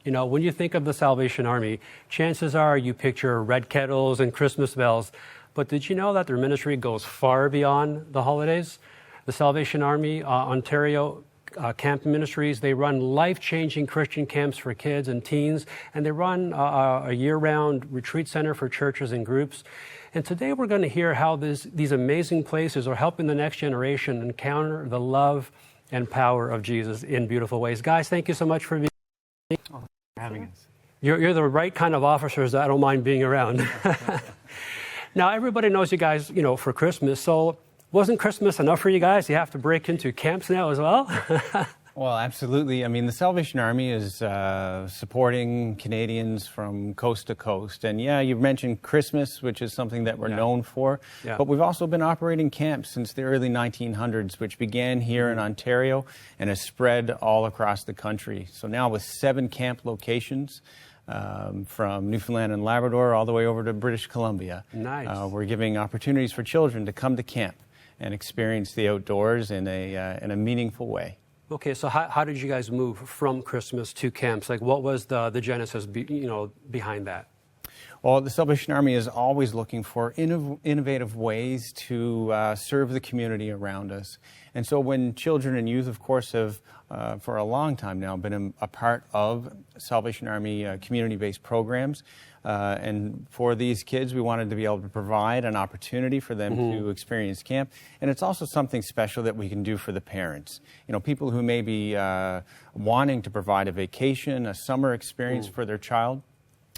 You know, when you think of the Salvation Army, chances are you picture red kettles and Christmas bells. But did you know that their ministry goes far beyond the holidays? The Salvation Army, Ontario Camp Ministries, they run life-changing Christian camps for kids and teens, and they run a year-round retreat center for churches and groups. And today we're going to hear how these amazing places are helping the next generation encounter the love and power of Jesus in beautiful ways. Guys, thank you so much for having us. You're the right kind of officers that I don't mind being around. Now, everybody knows you guys, you know, for Christmas. So wasn't Christmas enough for you guys? You have to break into camps now as well? Well, absolutely. I mean, the Salvation Army is supporting Canadians from coast to coast. And yeah, you mentioned Christmas, which is something that we're known for. Yeah. But we've also been operating camps since the early 1900s, which began here in Ontario and has spread all across the country. So now with 7 camp locations, from Newfoundland and Labrador all the way over to British Columbia. Nice. We're giving opportunities for children to come to camp and experience the outdoors in a meaningful way. Okay, so how did you guys move from Christmas to camps? Like, what was the genesis, behind that? Well, the Salvation Army is always looking for innovative ways to serve the community around us. And so when children and youth, of course, have for a long time now been a part of Salvation Army community-based programs, and for these kids, we wanted to be able to provide an opportunity for them to experience camp. And it's also something special that we can do for the parents. You know, people who may be wanting to provide a vacation, a summer experience for their child.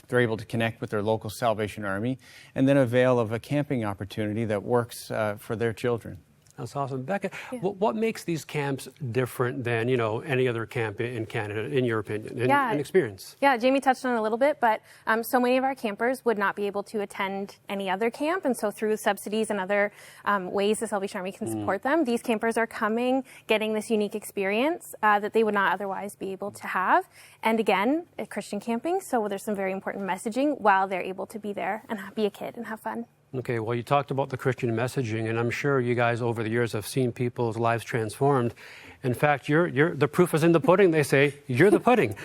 They're able to connect with their local Salvation Army and then avail of a camping opportunity that works for their children. That's awesome. Becca, what makes these camps different than, any other camp in Canada, in your opinion, and experience? Yeah, Jamie touched on it a little bit, but so many of our campers would not be able to attend any other camp, and so through subsidies and other ways the Salvation Army can support them, these campers are coming, getting this unique experience that they would not otherwise be able to have. And again, Christian camping, so there's some very important messaging while they're able to be there and be a kid and have fun. Okay, well, you talked about the Christian messaging, and I'm sure you guys over the years have seen people's lives transformed. In fact, the proof is in the pudding, they say. You're the pudding.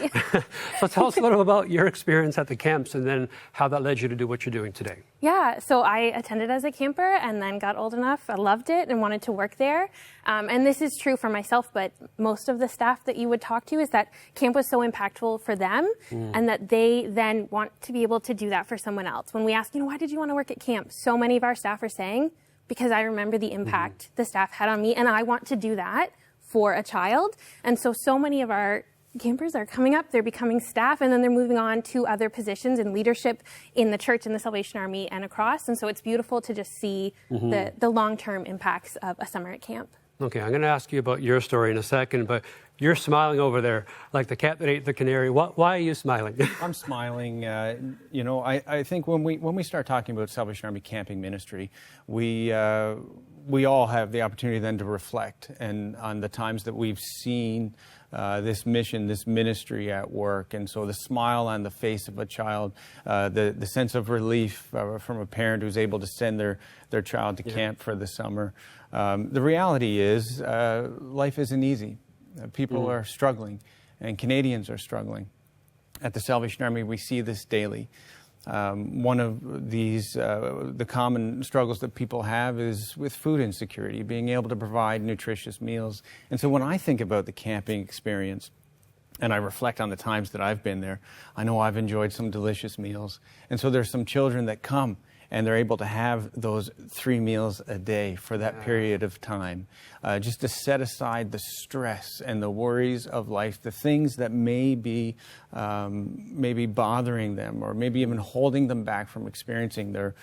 So tell us a little about your experience at the camps and then how that led you to do what you're doing today. Yeah, so I attended as a camper and then got old enough. I loved it and wanted to work there. And this is true for myself, but most of the staff that you would talk to is that camp was so impactful for them and that they then want to be able to do that for someone else. When we ask, why did you want to work at camp? So many of our staff are saying, because I remember the impact the staff had on me and I want to do that for a child. And so many of our campers are coming up, they're becoming staff, and then they're moving on to other positions in leadership in the church, in the Salvation Army, and across. And so it's beautiful to just see the long-term impacts of a summer at camp. Okay, I'm going to ask you about your story in a second, but you're smiling over there like the cat that ate the canary. Why are you smiling? I'm smiling. I think when we start talking about Salvation Army camping ministry, we all have the opportunity then to reflect and on the times that we've seen this mission, this ministry at work. And so the smile on the face of a child, the sense of relief from a parent who's able to send their child to camp for the summer. The reality is life isn't easy. People are struggling, and Canadians are struggling. At the Salvation Army, we see this daily. One of these, the common struggles that people have is with food insecurity, being able to provide nutritious meals. And so when I think about the camping experience, and I reflect on the times that I've been there, I know I've enjoyed some delicious meals. And so there's some children that come and they're able to have those 3 meals a day for that period of time, just to set aside the stress and the worries of life, the things that may be bothering them or maybe even holding them back from experiencing their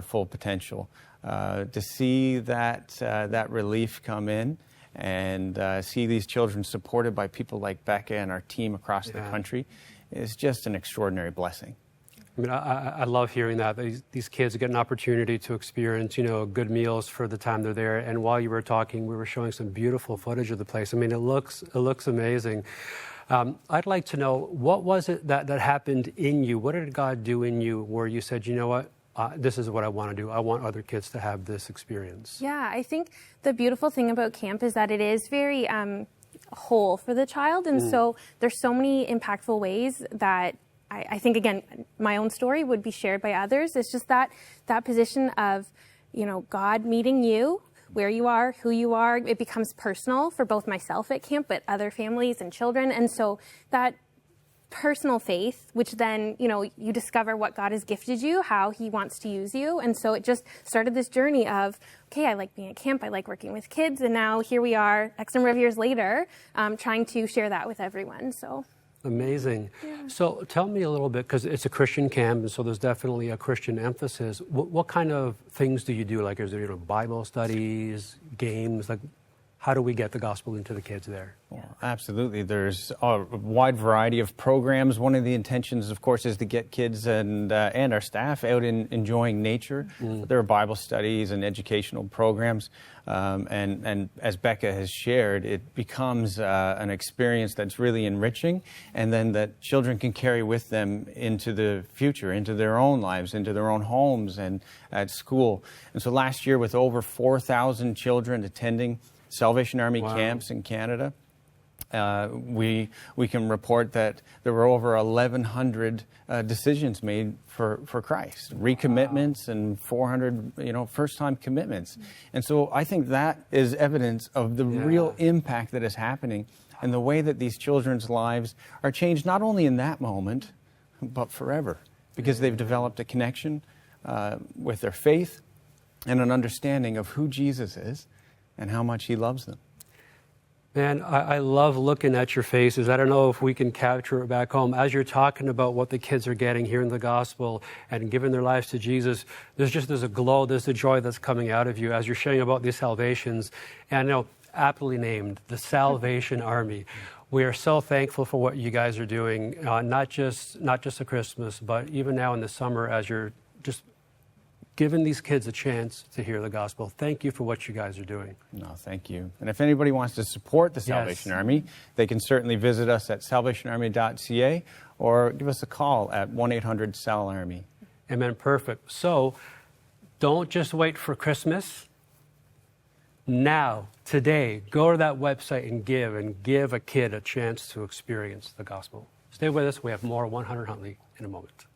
full potential. To see that relief come in and see these children supported by people like Becca and our team across the country is just an extraordinary blessing. I mean, I love hearing that. These kids get an opportunity to experience, good meals for the time they're there. And while you were talking, we were showing some beautiful footage of the place. I mean, it looks amazing. I'd like to know, what was it that happened in you? What did God do in you where you said, you know what? This is what I want to do. I want other kids to have this experience. Yeah, I think the beautiful thing about camp is that it is very whole for the child. And so there's so many impactful ways that I think, again, my own story would be shared by others. It's just that position of, God meeting you where you are, who you are. It becomes personal for both myself at camp, but other families and children. And so that personal faith, which then, you discover what God has gifted you, how he wants to use you. And so it just started this journey of, okay, I like being at camp, I like working with kids. And now here we are, X number of years later, trying to share that with everyone. So amazing. Yeah. So tell me a little bit, because it's a Christian camp, and so there's definitely a Christian emphasis. What kind of things do you do? Like, is there Bible studies, games? Like, how do we get the gospel into the kids there? Well, absolutely. There's a wide variety of programs. One of the intentions, of course, is to get kids and our staff out in enjoying nature. There are Bible studies and educational programs. And as Becca has shared, it becomes an experience that's really enriching, and then that children can carry with them into the future, into their own lives, into their own homes and at school. And so last year, with over 4,000 children attending Salvation Army camps in Canada, we can report that there were over 1,100 decisions made for Christ, recommitments, and 400 first-time commitments. And so I think that is evidence of the real impact that is happening and the way that these children's lives are changed not only in that moment, but forever, because they've developed a connection with their faith and an understanding of who Jesus is and how much he loves them. Man, I love looking at your faces. I don't know if we can capture it back home. As you're talking about what the kids are getting here in the gospel and giving their lives to Jesus, there's a glow, there's a joy that's coming out of you as you're sharing about these salvations. And aptly named, the Salvation Army. We are so thankful for what you guys are doing, not just at Christmas, but even now in the summer as you're just giving these kids a chance to hear the gospel. Thank you for what you guys are doing. No, thank you. And if anybody wants to support the Salvation Army, they can certainly visit us at salvationarmy.ca or give us a call at 1-800-SAL-ARMY. Amen. Perfect. So don't just wait for Christmas. Now, today, go to that website and give a kid a chance to experience the gospel. Stay with us. We have more 100 Huntley in a moment.